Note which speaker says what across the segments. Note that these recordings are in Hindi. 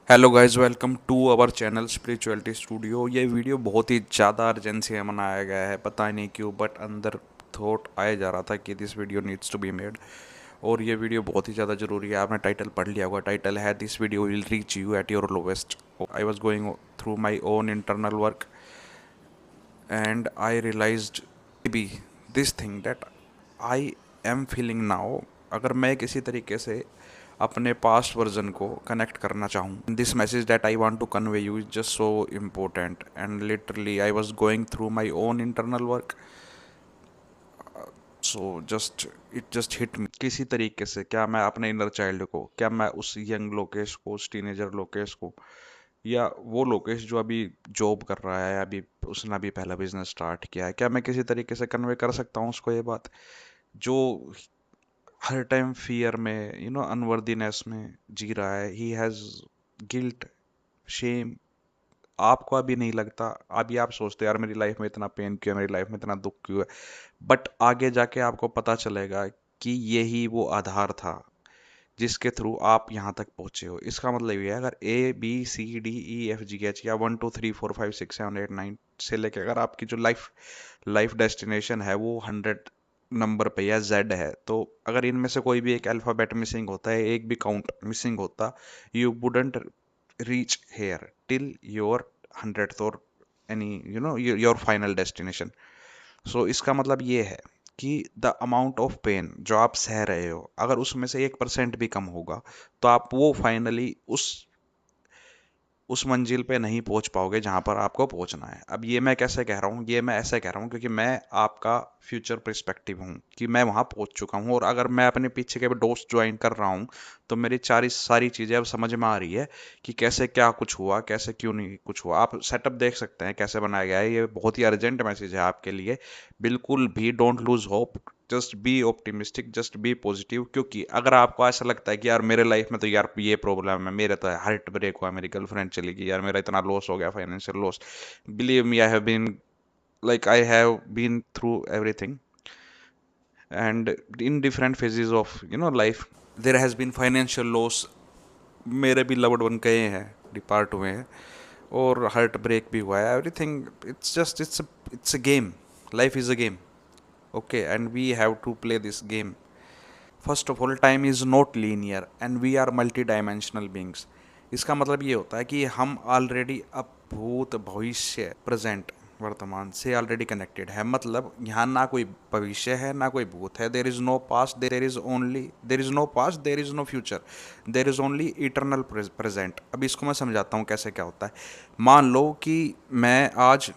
Speaker 1: Hello guys, welcome to our channel spirituality studio. ये वीडियो बहुत ही ज़्यादा अर्जेंसी में बनाया गया है, पता नहीं क्यों, बट अंदर थॉट आया जा रहा था कि this video needs to be made. और ये वीडियो बहुत ही ज़्यादा ज़रूरी है। आपने टाइटल पढ़ लिया होगा, टाइटल है this video will reach you at your lowest. I was going through my own internal work and I realized be this thing that I am feeling now. अगर मैं किसी तरीके से अपने पास्ट वर्जन को कनेक्ट करना चाहूँ, this message that I want to convey you is just so important and literally I was going through my own internal work. So just it just hit me किसी तरीके से। क्या मैं अपने इनर चाइल्ड को, क्या मैं उस यंग लोकेश को, उस टीनेजर लोकेश को, या वो लोकेश जो अभी जॉब कर रहा है, अभी उसने अभी पहला बिजनेस स्टार्ट किया है, क्या मैं किसी तरीके से कन्वे कर सकता हूँ उसको ये बात, जो हर टाइम फियर में, अनवर्दीनेस में जी रहा है। He has guilt, shame. आपको अभी नहीं लगता, अभी आप सोचते हैं यार मेरी लाइफ में इतना पेन क्यों है, मेरी लाइफ में इतना दुख क्यों है, बट आगे जाके आपको पता चलेगा कि यही वो आधार था जिसके थ्रू आप यहाँ तक पहुंचे हो। इसका मतलब ये है, अगर A B C D E F G H या 1 2 3 4 5 6 7 8 9 से लेके अगर आपकी जो लाइफ लाइफ डेस्टिनेशन है वो 100 नंबर पे या जेड है, तो अगर इनमें से कोई भी एक अल्फ़ाबेट मिसिंग होता है, एक भी काउंट मिसिंग होता, you wouldn't reach here till your 100th और एनी योर फाइनल डेस्टिनेशन। सो इसका मतलब ये है कि द अमाउंट ऑफ पेन जो आप सह रहे हो, अगर उसमें से 1% भी कम होगा, तो आप वो फाइनली उस मंजिल पे नहीं पहुंच पाओगे जहां पर आपको पहुंचना है। अब ये मैं कैसे कह रहा हूँ, ये मैं ऐसे कह रहा हूँ क्योंकि मैं आपका फ्यूचर पर्सपेक्टिव हूँ कि मैं वहां पहुंच चुका हूँ, और अगर मैं अपने पीछे के डोस्ट ज्वाइन कर रहा हूँ तो मेरी सारी चीज़ें अब समझ में आ रही है कि कैसे क्या कुछ हुआ, कैसे क्यों नहीं कुछ हुआ। आप सेटअप देख सकते हैं कैसे बनाया गया है। ये बहुत ही अर्जेंट मैसेज है आपके लिए। बिल्कुल भी don't lose hope, just be optimistic, just be positive. क्योंकि अगर आपको ऐसा लगता है कि यार मेरे लाइफ में तो यार ये प्रॉब्लम है, मेरे तो हार्ट ब्रेक हुआ, मेरी गर्लफ्रेंड चली गई, यार मेरा इतना लॉस हो गया, financial loss, believe me I have been, like I have been through everything, and in different phases of life there has been financial loss। मेरे भी लव्ड वन गए हैं, डिपार्ट हुए हैं, और हार्ट ब्रेक भी हुआ है, everything. It's a game, life is a game, okay, and we have to play this game. First of all, time is not linear and we are multi dimensional beings. इसका मतलब ये होता है कि हम ऑलरेडी अब भूत भविष्य प्रेजेंट वर्तमान से ऑलरेडी कनेक्टेड है। मतलब यहाँ ना कोई भविष्य है ना कोई भूत है। There is no past, there is no past, there is no future, there is only eternal present. अब इसको मैं समझाता हूँ कैसे क्या होता है। मान लो कि मैं आज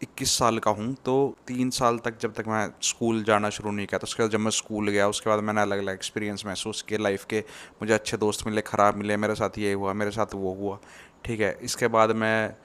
Speaker 1: 21 साल का हूँ, तो 3 साल तक जब तक मैं स्कूल जाना शुरू नहीं किया, तो उसके बाद जब मैं स्कूल गया उसके बाद मैंने अलग अलग एक्सपीरियंस महसूस किए लाइफ के। मुझे अच्छे दोस्त मिले, ख़राब मिले, मेरे साथ ये हुआ, मेरे साथ वो हुआ, ठीक है। इसके बाद मैं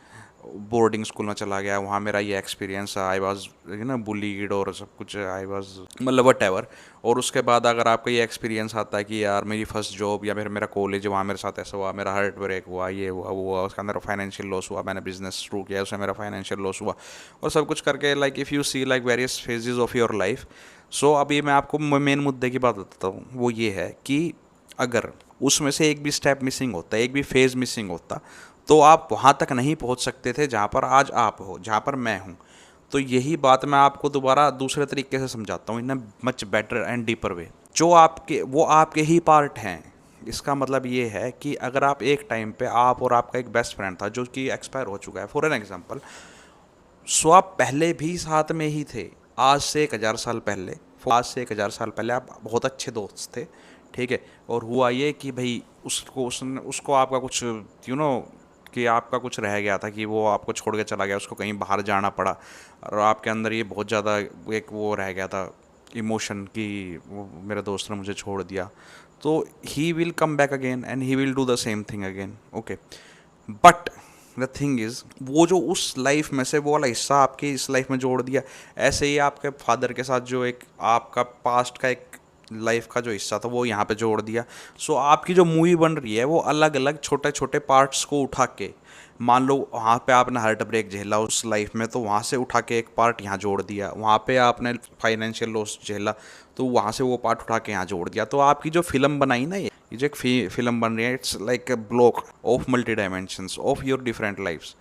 Speaker 1: बोर्डिंग स्कूल में चला गया, वहाँ मेरा ये एक्सपीरियंस, आई वॉज बुलीड और सब कुछ, आई वॉज मतलब वट एवर। और उसके बाद अगर आपका ये एक्सपीरियंस आता है कि यार मेरी फर्स्ट जॉब या मेरा कॉलेज, वहाँ मेरे साथ ऐसा हुआ, मेरा हार्ट ब्रेक हुआ, ये हुआ वो हुआ, उसके अंदर फाइनेंशियल लॉस हुआ, मैंने बिजनेस शुरू किया उसमें मेरा फाइनेंशियल लॉस हुआ, और सब कुछ करके like if you see like various phases of your life. So अभी मैं आपको मेन मुद्दे की बात बताता हूँ, वो ये है कि अगर उसमें से एक भी स्टेप मिसिंग होता, एक भी फेज़ मिसिंग होता, तो आप वहाँ तक नहीं पहुँच सकते थे जहाँ पर आज आप हो, जहाँ पर मैं हूँ। तो यही बात मैं आपको दोबारा दूसरे तरीके से समझाता हूँ, in a much better and deeper way. जो आपके, वो आपके ही पार्ट हैं। इसका मतलब ये है कि अगर आप एक टाइम पे, आप और आपका एक बेस्ट फ्रेंड था जो कि एक्सपायर हो चुका है, फॉर एन एग्जांपल, सो आप पहले भी साथ में ही थे। आज से 1,000 साल पहले, आज से 1,000 साल पहले आप बहुत अच्छे दोस्त थे, ठीक है। और हुआ ये कि भाई उसको आपका कुछ कि आपका कुछ रह गया था, कि वो आपको छोड़ के चला गया, उसको कहीं बाहर जाना पड़ा, और आपके अंदर ये बहुत ज़्यादा एक वो रह गया था इमोशन कि वो मेरे दोस्त ने मुझे छोड़ दिया। तो he will come back again and he will do the same thing again, okay. But the thing is, वो जो उस लाइफ में से वो वाला हिस्सा आपकी इस लाइफ में जोड़ दिया, ऐसे ही आपके फादर के साथ जो एक आपका पास्ट का एक लाइफ का जो हिस्सा था वो यहाँ पे जोड़ दिया। सो आपकी जो मूवी बन रही है वो अलग अलग छोटे छोटे पार्ट्स को उठा के, मान लो वहाँ पे आपने हार्ट ब्रेक झेला उस लाइफ में, तो वहाँ से उठा के एक पार्ट यहाँ जोड़ दिया। वहाँ पे आपने फाइनेंशियल लॉस झेला, तो वहाँ से वो पार्ट उठा के यहाँ जोड़ दिया। तो आपकी जो फिल्म बनाई ना, ये ये जो एक फिल्म बन रही है, it's like a block of multi dimensions of your different lifes.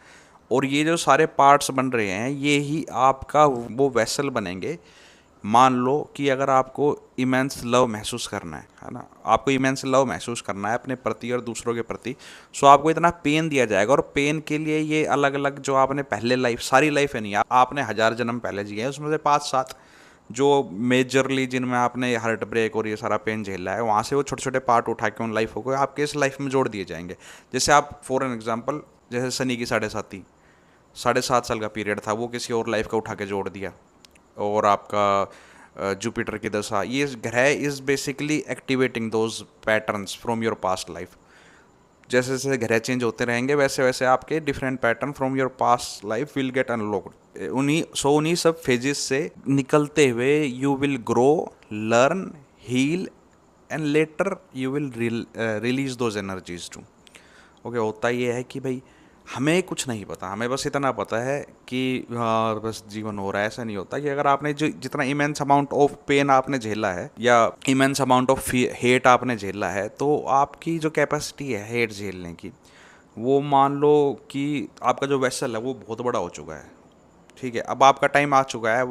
Speaker 1: और ये जो सारे पार्ट्स बन रहे हैं, ये ही आपका वो वेसल बनेंगे। मान लो कि अगर आपको इमेंस लव महसूस करना है ना, आपको इमेंस लव महसूस करना है अपने प्रति और दूसरों के प्रति, सो आपको इतना पेन दिया जाएगा। और पेन के लिए ये अलग अलग जो आपने पहले लाइफ, सारी लाइफ है नहीं, आपने 1000 जन्म पहले जिए हैं, उसमें से 5-7 जो मेजरली जिनमें आपने हार्ट ब्रेक और ये सारा पेन झेला है, वहाँ से वो छोटे छोटे पार्ट उठा के उन लाइफों को आपके इस लाइफ में जोड़ दिए जाएंगे। जैसे आप फॉर एन एग्जाम्पल, जैसे सनी की 7.5 साल का पीरियड था, वो किसी और लाइफ का उठा के जोड़ दिया। और आपका जुपिटर की दशा, ये ग्रह is basically activating those patterns from your past life. जैसे जैसे ग्रह चेंज होते रहेंगे, वैसे वैसे आपके different pattern from your past life will get unlocked. उन्हीं सब फेजेस से निकलते हुए you will grow, learn, heal and later you will release those energies too. ओके, होता ये है कि भाई हमें कुछ नहीं पता, हमें बस इतना पता है कि हाँ बस जीवन हो रहा है। ऐसा नहीं होता कि अगर आपने जो जितना इमेंस अमाउंट ऑफ पेन आपने झेला है या इमेंस अमाउंट ऑफ हेट आपने झेला है, तो आपकी जो कैपेसिटी है हेट झेलने की, वो मान लो कि आपका जो वेसल है वो बहुत बड़ा हो चुका है। ठीक है, अब आपका टाइम आ चुका है।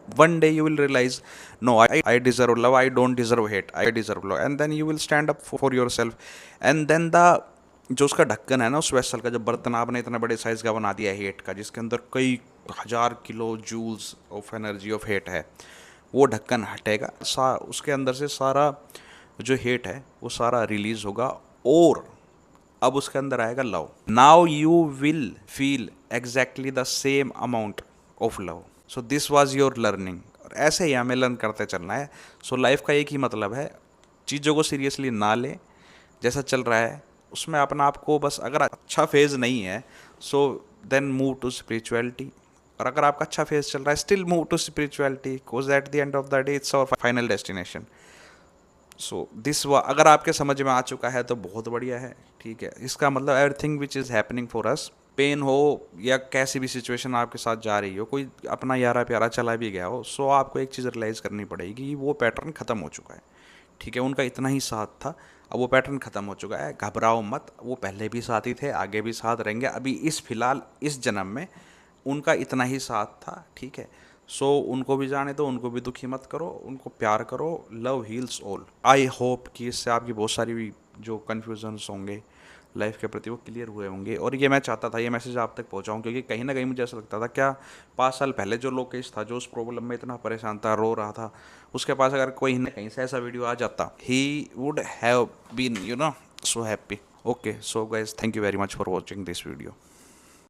Speaker 1: One day you will realize, no, I deserve love, I don't deserve hate, I deserve love, and then you will stand up for yourself। and then the जो उसका ढक्कन है ना उस वेसल का, जब बर्तन आपने इतने बड़े साइज का बना दिया है हेट का, जिसके अंदर कई 1000 kilo joules of energy of hate है, वो ढक्कन हटेगा, उसके अंदर से सारा जो हेट है वो सारा रिलीज होगा। और अब उसके अंदर आएगा love. Now you will feel exactly the same amount of love. So this was your learning. और ऐसे ही हमें लर्न करते चलना है। सो लाइफ का एक ही मतलब है, चीज़ों को सीरियसली ना लें, जैसा चल रहा है उसमें अपना आपको बस, अगर अच्छा फेज़ नहीं है so then move to spirituality. और अगर आपका अच्छा फेज़ चल रहा है, still move to spirituality, because at the end of the day it's our final destination. So this अगर आपके समझ में आ चुका है तो बहुत बढ़िया है। ठीक है, इसका मतलब everything which is happening for us, pain हो या कैसी भी सिचुएशन आपके साथ जा रही हो, कोई अपना यारा प्यारा चला भी गया हो, सो आपको एक चीज़ रियलाइज़ करनी पड़ेगी कि वो पैटर्न ख़त्म हो चुका है। ठीक है, उनका इतना ही साथ था, अब वो पैटर्न ख़त्म हो चुका है। घबराओ मत, वो पहले भी साथी थे, आगे भी साथ रहेंगे। अभी इस फिलहाल इस जन्म में उनका इतना ही साथ था। ठीक है, सो उनको भी जाने दो, उनको भी दुखी मत करो, उनको प्यार करो। Love heels all. I hope कि इससे आपकी बहुत सारी जो कन्फ्यूजन्स होंगे लाइफ के प्रति वो क्लियर हुए होंगे। और ये मैं चाहता था ये मैसेज आप तक पहुंचाऊं, क्योंकि कहीं ना कहीं मुझे ऐसा लगता था, क्या 5 साल पहले जो लोकेश था, जो उस प्रॉब्लम में इतना परेशान था, रो रहा था, उसके पास अगर कोई ना कहीं से ऐसा वीडियो आ जाता, he would have been so happy. Okay, so guys, thank you very much for watching this video.